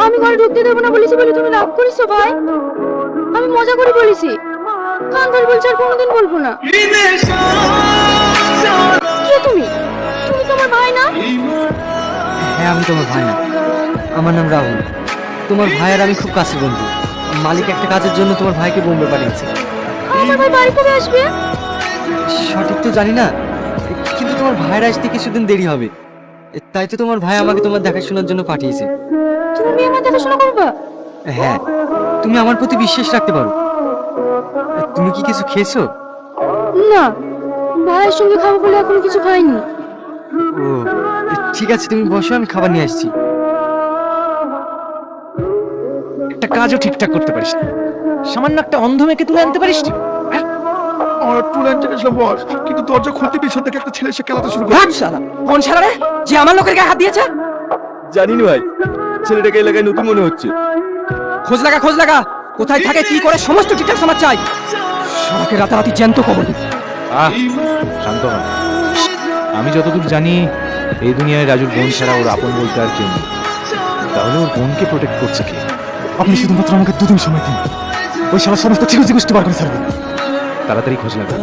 আমি ঘরে ঢুকতে দেবো না বলেছি বলে তুমি রাগ করেছো ভাই? আমি মজা করে বলেছি, কান ধরে বলছি আর কোনোদিন বলবো না। কে তুমি? তুমি তো আমার ভাই না? হ্যাঁ, আমি তোমার ভাই না, আমার নাম রাহুল। তোমার ভাই আর আমি খুব কাছের বন্ধু। মালিক একটা কাজের জন্য তোমার ভাইকে বোম্বে পাঠিয়েছে। আমার ভাই বাড়ি কবে আসবে? সঠিক তো জানি না, কিন্তু তোমার ভাইয়ের আসতে কিছুদিন দেরি হবে। তাই তো তোমার ভাই আমাকে তোমার দেখাশোনার জন্য পাঠিয়েছে। তুমি আমার দেখাশোনা করবা? হ্যাঁ, তুমি আমার প্রতি বিশ্বাস রাখতে পারো। তুমি কি কিছু খেয়েছো? না, ভাইয়ের সঙ্গে খাবো বলে এখন কিছু খাইনি। ও ঠিক আছে, তুমি বসো, আমি খাবার নিয়ে আসছি। একটা কাজও ঠিকঠাক করতে পারিস না, সামান্য একটা অন্ধ মেয়েকে তুলে আনতে পারিস না। আমার টুল অ্যান্ড টেনে বস, কিন্তু দরজা খুলতে পিছন থেকে একটা ছেলে এসে খেলাতে শুরু করে। ভাগ শালা! কোন শালা রে যে আমার লোকের গায়ে হাত দিয়েছে? জানি না ভাই, ছেলেটাকে এলাকায় নতুন মনে হচ্ছে। খোঁজ লাগা, খোঁজ লাগা, কোথায় থাকে কি করে সমস্ত ঠিকঠাক সমাজ চাই। শালাকে রাতারাতি জ্যান্ত কবর। শান্ত হন। আমি যতদূর জানি এই দুনিয়ায় রাজুর বোন ছাড়া ওর আপন বলতে আর কেউ নেই। তাহলে ওর বোনকে প্রোটেক্ট করছে কে? আপনি শুধুমাত্র আমাকে 2 দিন সময় দিন, ওই শালা সমস্ত চিরজি গোষ্ঠী বার করে ছাড়বে। তাড়াতাড়ি খোঁজ লাগা,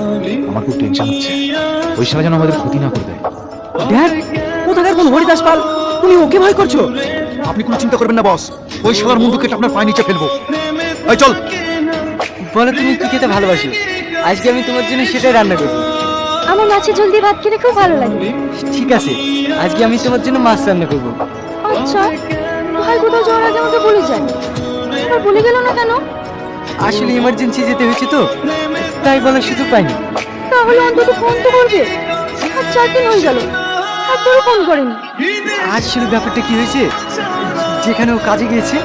আমার খুব টেনশন হচ্ছে। ওই শালা যেন আমাদের ক্ষতি না করে দেয়। ড্যাড, কোথাকার কোন হরিদাস পাল, তুমি ওকে ভয় করছো? আপনি কোনো চিন্তা করবেন না বস, ওই শালার মুন্ডু কেটে আপনার পায়ে নিচে ফেলবো। এই চল। বলো তুমি কি খেতে ভালোবাসো? আজকে আমি তোমার জন্য সেটাই রান্না করবো। আমার মাছের ঝোল দিয়ে ভাত খেতে খুব ভালো লাগে। ঠিক আছে, আজকে আমি তোমার জন্য মাছ রান্না করবো। আচ্ছা, ভাই কোথাও যাওয়ার আগে আমাকে বলে যায়, আর বলে গেল না কেন? আসলে ইমার্জেন্সি যেতে হয়েছে তো, তাই বলার সুযোগ পাইনি। তাহলে অন্তত ফোন তো করবে। আর 4 দিন হয়ে গেল, একবারও ফোন করেনি। আসলে ব্যাপারটা কি হয়েছে, যেখানে ও কাজে গিয়েছে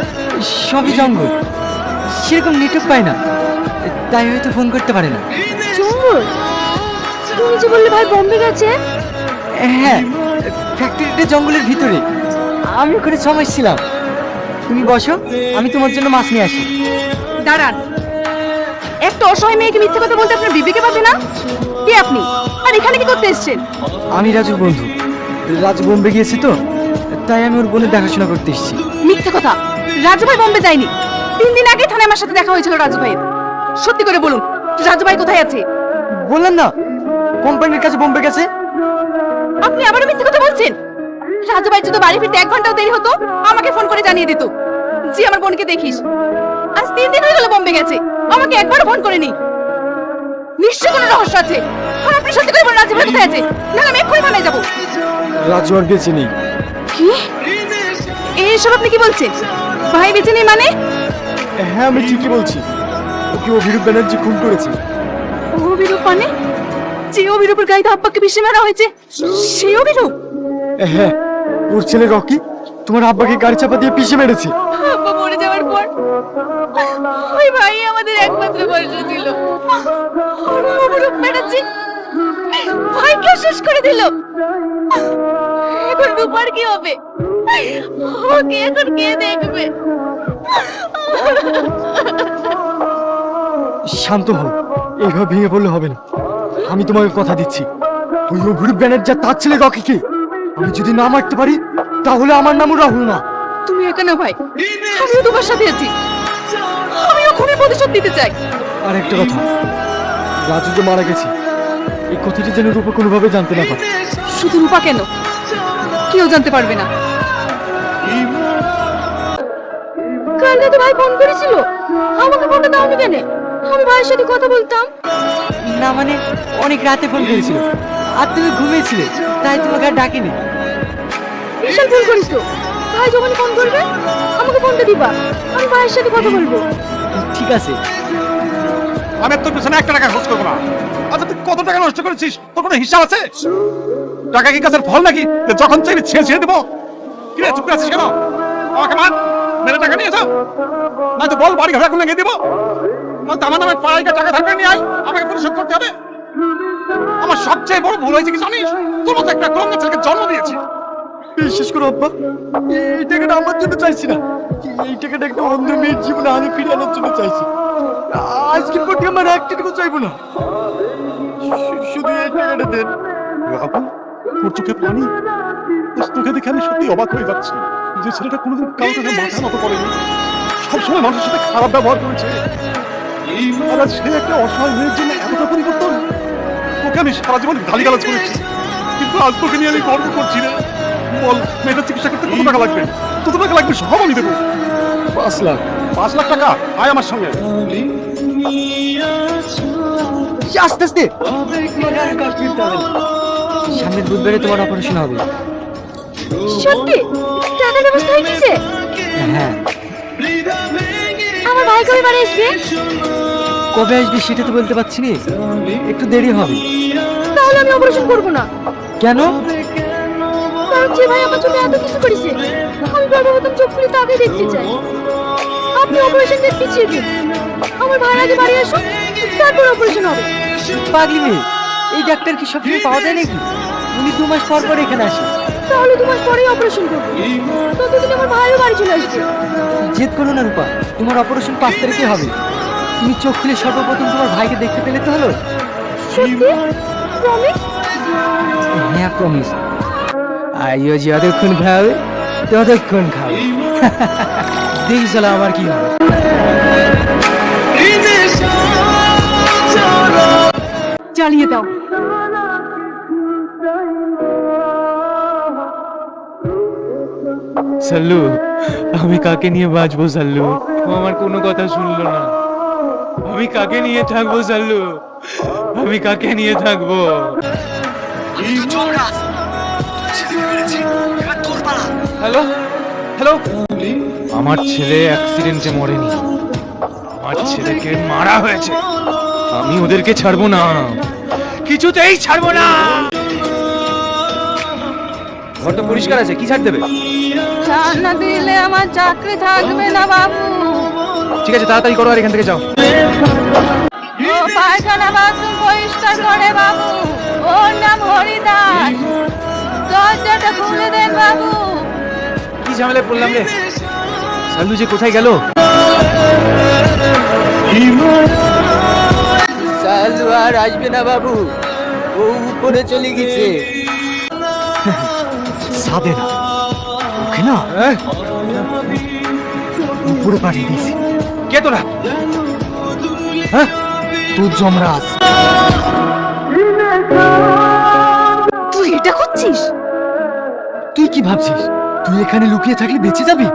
সবই জঙ্গল, সেরকম নেটওয়ার্ক পায় না, তাই হয়তো ফোন করতে পারে না। জঙ্গল? তুমি যে বললে ভাই বোম্বে গেছে। হ্যাঁ, ফ্যাক্টরিটা জঙ্গলের ভিতরে, আমি ওখানে 6 মাস ছিলাম। তুমি বসো, আমি তোমার জন্য মাছ নিয়ে আসি। দাঁড়ান, একটা অসহায় মেয়েকে মিথ্যে কথা বলতে আপনার বিবেকে পাবে না? কে আপনি, আর এখানে কি করতে এসেছেন? আমি রাজুর বন্ধু। রাজু বোম্বে গিয়েছে তো, তাই আমি ওর বোনের দেখাশোনা করতে এসেছি। মিথ্যে কথা, রাজু ভাই বোম্বে যায়নি। 3 দিন আগে থানায় আমার সাথে দেখা হয়েছিল রাজু ভাইয়ের। সত্যি করে বলুন, রাজু ভাই কোথায় আছে? বললাম না, কোম্পানির কাছে বোম্বে গেছে। আপনি আবারও মিথ্যে কথা বলছেন। রাজু ভাই যদি বাড়ি ফিরতে 1 ঘন্টাও দেরি হতো, আমাকে ফোন করে জানিয়ে দিত, জি আমার বোনকে দেখিস। আজ 3 দিন হয়ে গেল বোম্বে গেছে, আমাকে একবারও ফোন করেনি। নিশ্চয় কোনো রহস্য আছে। আর আপনি সত্যি করে বলুন রাজু ভাই কোথায় আছে, না আমি এক্ষুনি থানায় যাবো। রাজু আর বেঁচে নেই। কি? এইসব আপনি কি বলছেন? ভাই বেঁচে নেই মানে? হ্যাঁ, আমি ঠিকই বলছি, ওকে অভিরূপ ব্যানার্জি খুন করেছে। অভিরূপ মানে? যে অভিরূপের গায়ে আব্বাকে বিষে মারা হয়েছে, সেই অভিরূপ? হ্যাঁ, ওর ছেলে রকি তোমার আব্বাকে গাড়ি চাপা দিয়ে পিষে মেরেছে। আব্বা মরে যাওয়ার পর ওই ভাই আমাদের একমাত্র ভরসা ছিল। আর ওই অভিরূপ ব্যানার্জি ভাইকে শেষ করে দিল। এখন রূপার কি হবে? ওকে এখন কে দেখবে? শান্ত হও, এইভাবে ভেঙে পড়লে হবে না। আমি তোমাকে কথা দিচ্ছি, ওই অভিরূপ ব্যানার্জি তার ছেলে রকিকে আমি যদি না মারতে পারি, তাহলে আমার নামও রাহুল না। তুমি একা না ভাই, আমিও তোমার সাথে আছি। আমিও খুনের প্রতিশোধ দিতে চাই। আর একটা কথা, রাজু যে মারা গেছে এই কথাটি যেন রূপা কোনোভাবে জানতে না পারে। শুধু রূপা কেন, কেউ জানতে পারবে না। কাল রাতে ভাই ফোন করেছিল, আমাকে ফোনটা দাওনি কেন? আমি ভাইয়ের সাথে কথা বলতাম। না মানে, অনেক রাতে ফোন করেছিল আর তুমি ঘুমিয়েছিলে, তাই তোমাকে আর ডাকিনি। বিশাল ভুল করিস তো। ভাই যখন ফোন করবে আমাকে ফোনটা দিবা, আমি ভাইয়ের সাথে কথা বলবো। ঠিক আছে। আমি তোর পেছনে 1 টাকা খরচ করবো না। আচ্ছা তুই কত টাকা নষ্ট করেছিস, তোর কোনো হিসাব আছে? টাকা কি কাছের ফল নাকি যে যখন চাইবি ছেড়ে দেবো? কি রে, চুপ করে আছিস কেন? আমাকে মার, মেরে টাকা নিয়ে যাও, নয়তো বল বাড়ি ঘরে আগুন লাগিয়ে দিব। নয়তো আমার নামে পাড়াইকা টাকা থাকবে নিয়ে আয়, আমাকে পরিশোধ করতে হবে। আমার সবচেয়ে বড় ভুল হয়েছে কি জানিস? তোর মতো একটা গঙ্গা ছেলেকে জন্ম দিয়েছি। বিশ্বাস করো আব্বা, এই টাকাটা আমার জন্য চাইছি না, এই টাকাটা একটা অন্ধ মেয়ের জীবনে আমি ফিরে আনার জন্য চাইছি। আজকের পর থেকে আমার 1 টাকাও চাইবো না, শুধু এই টাকাটা দেন। রাহুল, তোর চোখে পানি, তোকে দেখে আমি সত্যি অবাক হয়ে যাচ্ছি। যে ছেলেটা কোনোদিন কারোর কাছে মাথা নত করেনি, সবসময় মানুষের সাথে খারাপ ব্যবহার করেছে, আর আজ সে একটা অসহায় মেয়ের জন্য এতটা পরিবর্তন। ওকে আমি সারা জীবন গালিগালাজ করেছি, কিন্তু আজ তোকে নিয়ে আমি গর্ব করছি রে। বল, মেয়েটার চিকিৎসা করতে কত টাকা লাগবে? কত টাকা লাগবে সব আমি দেবো। 5 লাখ। 5 লাখ টাকা? আয় আমার সঙ্গে। আস্তে আস্তে, তোমাকে আর কষ্ট করতে হবে না। সামনের বুধবারে তোমার অপারেশন হবে। সত্যি টাকার ব্যবস্থা হয়ে গেছে? হ্যাঁ, আমার ভাই কবে বাড়ি আসবে? কবে আসবে সেটা তো বলতে পারছি না, একটু দেরি হবে। তাহলে আমি অপারেশন করবো না। কেন? কারণ যে ভাই আমার জন্য এত কিছু করেছে, আমি প্রথম চোখ খুলে তাকে দেখতে চাই। আপনি অপারেশন ডেট পিছিয়ে দিন। আমার ভাই আগে বাড়ি আসুন, তারপর অপারেশন হবে। পাগলি মেয়ে, এই ডাক্তার কি সবসময় পাওয়া যায় নাকি? উনি 2 মাস পর পর এখানে আসে। তাহলে 2 মাস পরেই অপারেশন করবো, ততদিন আমার ভাইও বাড়ি চলে আসবে। জেদ করো না রূপা, তোমার অপারেশন 5 তারিখে হবে। তুমি চোখ খুলে সর্বপ্রথম তোমার ভাইকে দেখতে পেলে তো হলো। সত্যি? প্রমিস? হ্যাঁ, প্রমিস। আইও যতক্ষণ খাবে ততক্ষণ খাবে। দেখি চলো আমার কি হবে। চালিয়ে দাও। সাল্লু, আমি কাকে নিয়ে বাঁচবো সাল্লু? ও আমার কোনো কথা শুনলো না। আমি কাকে নিয়ে থাকবো সাল্লু? আমি কাকে নিয়ে থাকবো? হ্যালো হ্যালো, আমার ছেলে অ্যাক্সিডেন্টে মরেনি, আমার ছেলেকে মারা হয়েছে। আমি ওদেরকে ছাড়বো না, কিছুতেই ছাড়বো না। ঘর তো পরিষ্কার আছে, কি ছাড় দেবে? ছাড় না দিলে আমার চাকরি থাকবে না বাবু। ঠিক আছে, তাড়াতাড়ি করো আর এখান থেকে যাও। ও পায়খানা বাথরুম পরিষ্কার করে বাবু। ওর নাম হরিদাস। দরজাটা খুলে দেন বাবু। কি ঝামেলায় পড়লাম রে? সাল্লু যে কোথায় গেল? সালু আর আসবে না বাবু, ও উপরে চলে গেছে। সাদে না, ওকে না উপরে পাঠিয়ে দিয়েছি। কে তোরা? হ্যাঁ, তুই যমরাজ। তুই এটা করছিস? তুই কি ভাবছিস তুই এখানে লুকিয়ে থাকলে বেঁচে যাবি?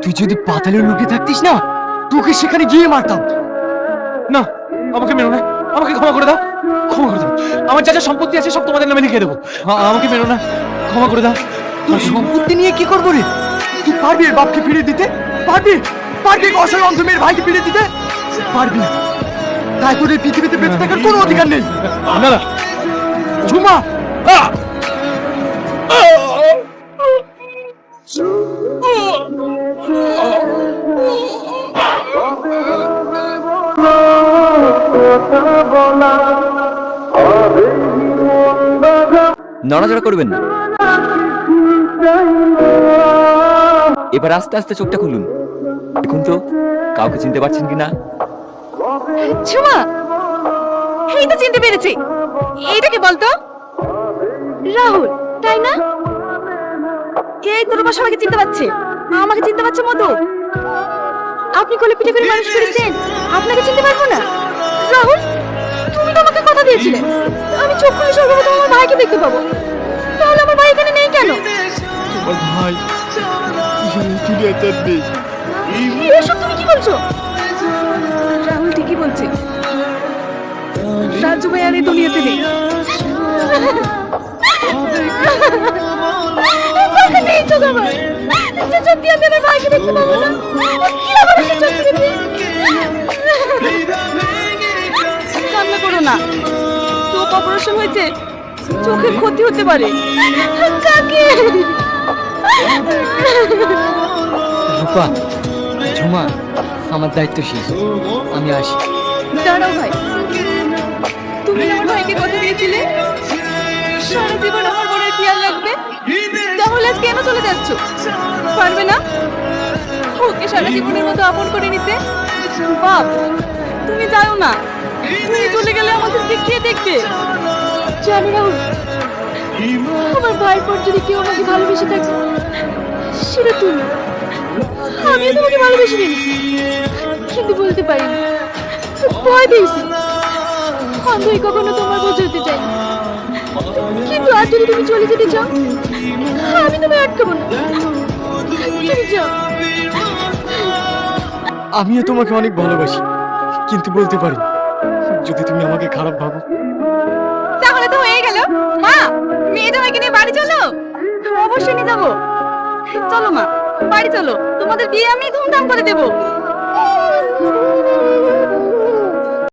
তুই যদি পাতালে লুকিয়ে থাকতিস না, তোকে সেখানে গিয়ে মারতাম। না, আমাকে মেরো না, আমাকে ক্ষমা করে দাও, ক্ষমা করে দাও। আমার যা যা সম্পত্তি আছে সব তোমাদের নামে লিখে দেবো। আমাকে মেরো না, ক্ষমা করে দাও। তোর সম্পত্তি নিয়ে কি করবো রে? তুই পারবি এর বাপকে ফিরিয়ে দিতে? পারবি? পারবি অসহায় অন্ধ মেয়ের ভাইকে ফিরিয়ে দিতে? পারবি না। তাই তোর এই পৃথিবীতে বেঁচে থাকার কোনো অধিকার নেই। না না, ঝুমা, নড়াচড়া করবেন না। এবার আস্তে আস্তে চোখটা খুলুন, দেখুন তো কাউকে চিনতে পারছেন কিনা। ঝুমা, এই তো চিনতে পেরেছি। এইটাকে বলতো রাহুল, তাই না? এই তোর বাসা আমাকে চিনতে পারছে, আমাকে চিনতে পারছে মধু। আপনি কোলে পিঠে করে মানুষ করেছেন, আপনাকে চিনতে পারবো না? রাহুল, তুমি তো আমাকে কথা দিয়েছিলে আমি চোখ খুলে সর্বপ্রথম আমার ভাইকে দেখতে পাবো। তাহলে আমার ভাই এখানে নেই কেন? তোমার ভাই দুনিয়াতে নেই। এসব তুমি কি বলছো? রাহুল ঠিকই বলছে, রাজু ভাই আর এই দুনিয়াতে নেই। নেই চোখ আমার, যে চোখ দিয়ে আমি আমার ভাইকে দেখতে পাবো না। কি আবার সে চোখ দিয়ে? কান্না করো না, চোখ অপারেশন হয়েছে, চোখের ক্ষতি হতে পারে। কাকে? রূপা, ঝুমা, আমার দায়িত্ব শেষ, আমি আসি। দাঁড়াও ভাই, তুমি আমার ভাইকে কথা দিয়েছিলে সারা জীবন আমার বোনের খেয়াল রাখবে, তাহলে আজ কেন চলে যাচ্ছ? পারবে না ওকে সারা জীবনের মতো আপন করে নিতে? বাপ, তুমি যাও না, তুমি চলে গেলে আমাদেরকে কে দেখবে? জানো রাহুল, আমার ভাইয়ের পর যদি কেউ আমাকে ভালোবেসে থাকে সেটা তুমি। আমিও তোমাকে ভালোবেসে নিই, কিন্তু বলতে পারিনি, ভয় পেয়েছি। অন্ধই কখনো তোমার বোঝাতে চাই, কিন্তু আজ যদি তুমি চলে যেতে চাও আমি তোমায় আটকাবো না, তুমি যাও। আমিও তোমাকে অনেক ভালোবাসি, কিন্তু বলতে পারি যদি তুমি আমাকে খারাপ ভাবো। তাহলে তো হয়ে গেল। মা, মেয়ে জামাইকে নিয়ে বাড়ি চলো। অবশ্যই নিয়ে যাবো। চলো মা, বাড়ি চলো, তোমাদের বিয়ে আমি ধুমধাম করে দেবো।